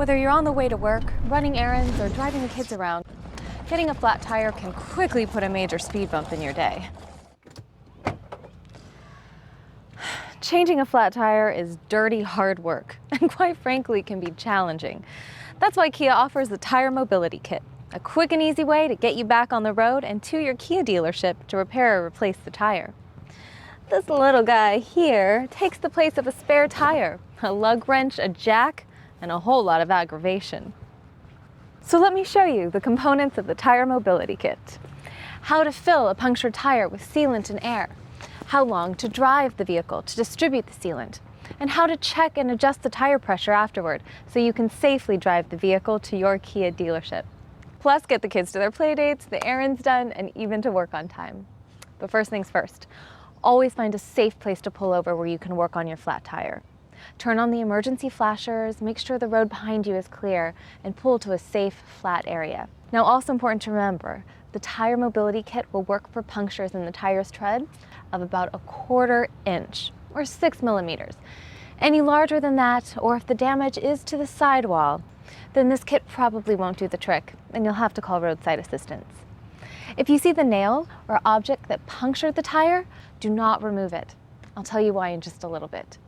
Whether you're on the way to work, running errands, or driving the kids around, getting a flat tire can quickly put a major speed bump in your day. Changing a flat tire is dirty, hard work, and quite frankly can be challenging. That's why Kia offers the Tire Mobility Kit, a quick and easy way to get you back on the road and to your Kia dealership to repair or replace the tire. This little guy here takes the place of a spare tire, a lug wrench, a jack, and a whole lot of aggravation. So let me show you the components of the Tire Mobility Kit. How to fill a punctured tire with sealant and air, how long to drive the vehicle to distribute the sealant, and how to check and adjust the tire pressure afterward so you can safely drive the vehicle to your Kia dealership. Plus, get the kids to their play dates, the errands done, and even to work on time. But first things first, always find a safe place to pull over where you can work on your flat tire. Turn on the emergency flashers, make sure the road behind you is clear, and pull to a safe, flat area. Now, also important to remember, the Tire Mobility Kit will work for punctures in the tire's tread of about 1/4 inch, or 6 millimeters. Any larger than that, or if the damage is to the sidewall, then this kit probably won't do the trick, and you'll have to call roadside assistance. If you see the nail or object that punctured the tire, do not remove it. I'll tell you why in just a little bit.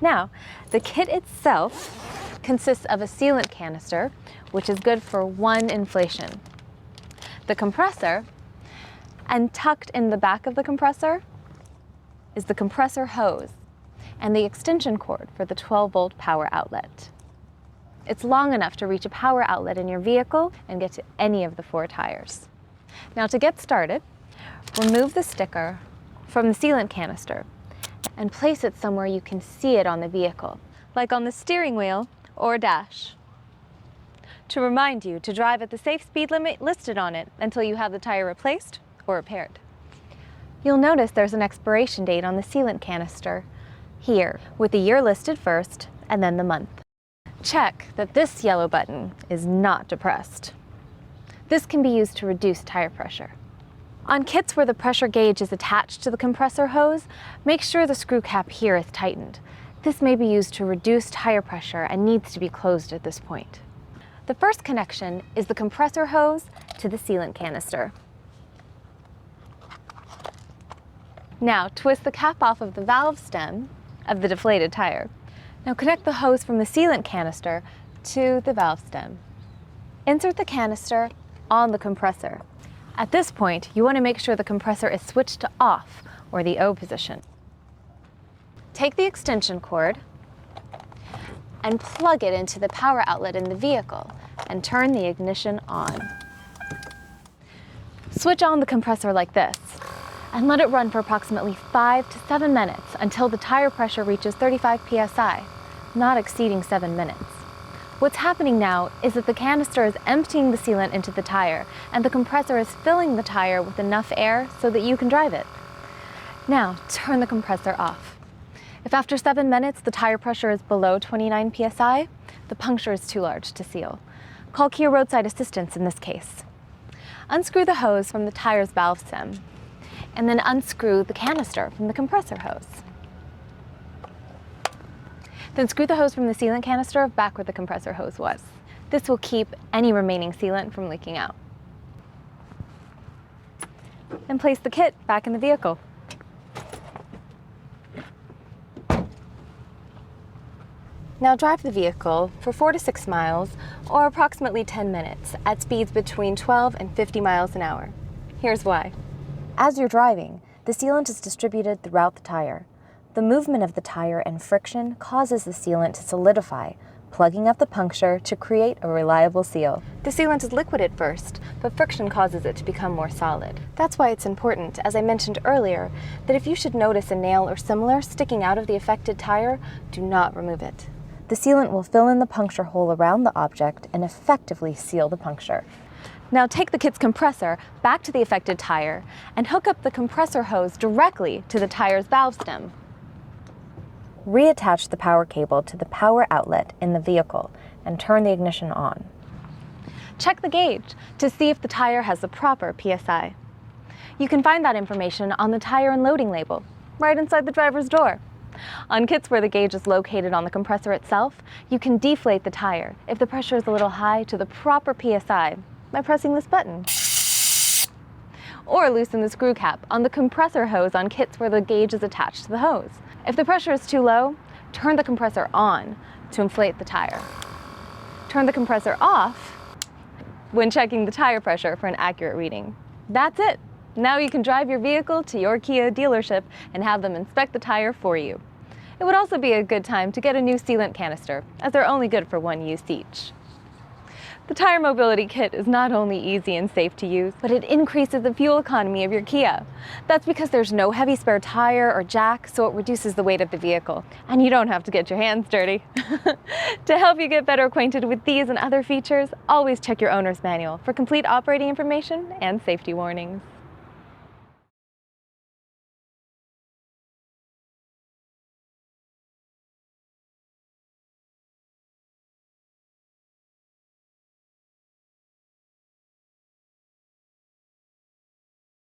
Now, the kit itself consists of a sealant canister, which is good for one inflation, the compressor, and tucked in the back of the compressor is the compressor hose and the extension cord for the 12-volt power outlet. It's long enough to reach a power outlet in your vehicle and get to any of the 4 tires. Now, to get started, remove the sticker from the sealant canister and place it somewhere you can see it on the vehicle, like on the steering wheel or dash, to remind you to drive at the safe speed limit listed on it until you have the tire replaced or repaired. You'll notice there's an expiration date on the sealant canister here, with the year listed first and then the month. Check that this yellow button is not depressed. This can be used to reduce tire pressure. On kits where the pressure gauge is attached to the compressor hose, make sure the screw cap here is tightened. This may be used to reduce tire pressure and needs to be closed at this point. The first connection is the compressor hose to the sealant canister. Now, twist the cap off of the valve stem of the deflated tire. Now connect the hose from the sealant canister to the valve stem. Insert the canister on the compressor. At this point, you want to make sure the compressor is switched to off, or the O position. Take the extension cord and plug it into the power outlet in the vehicle and turn the ignition on. Switch on the compressor like this and let it run for approximately 5 to 7 minutes until the tire pressure reaches 35 psi, not exceeding 7 minutes. What's happening now is that the canister is emptying the sealant into the tire and the compressor is filling the tire with enough air so that you can drive it. Now, turn the compressor off. If after 7 minutes the tire pressure is below 29 psi, the puncture is too large to seal. Call Kia roadside assistance in this case. Unscrew the hose from the tire's valve stem, and then unscrew the canister from the compressor hose. Then screw the hose from the sealant canister back where the compressor hose was. This will keep any remaining sealant from leaking out. And place the kit back in the vehicle. Now drive the vehicle for 4 to 6 miles, or approximately 10 minutes, at speeds between 12 and 50 miles an hour. Here's why. As you're driving, the sealant is distributed throughout the tire. The movement of the tire and friction causes the sealant to solidify, plugging up the puncture to create a reliable seal. The sealant is liquid at first, but friction causes it to become more solid. That's why it's important, as I mentioned earlier, that if you should notice a nail or similar sticking out of the affected tire, do not remove it. The sealant will fill in the puncture hole around the object and effectively seal the puncture. Now take the kit's compressor back to the affected tire and hook up the compressor hose directly to the tire's valve stem. Reattach the power cable to the power outlet in the vehicle and turn the ignition on. Check the gauge to see if the tire has the proper PSI. You can find that information on the tire and loading label, right inside the driver's door. On kits where the gauge is located on the compressor itself, you can deflate the tire if the pressure is a little high to the proper PSI by pressing this button. Or loosen the screw cap on the compressor hose on kits where the gauge is attached to the hose. If the pressure is too low, turn the compressor on to inflate the tire. Turn the compressor off when checking the tire pressure for an accurate reading. That's it. Now you can drive your vehicle to your Kia dealership and have them inspect the tire for you. It would also be a good time to get a new sealant canister, as they're only good for one use each. The Tire Mobility Kit is not only easy and safe to use, but it increases the fuel economy of your Kia. That's because there's no heavy spare tire or jack, so it reduces the weight of the vehicle. And you don't have to get your hands dirty. To help you get better acquainted with these and other features, always check your owner's manual for complete operating information and safety warnings.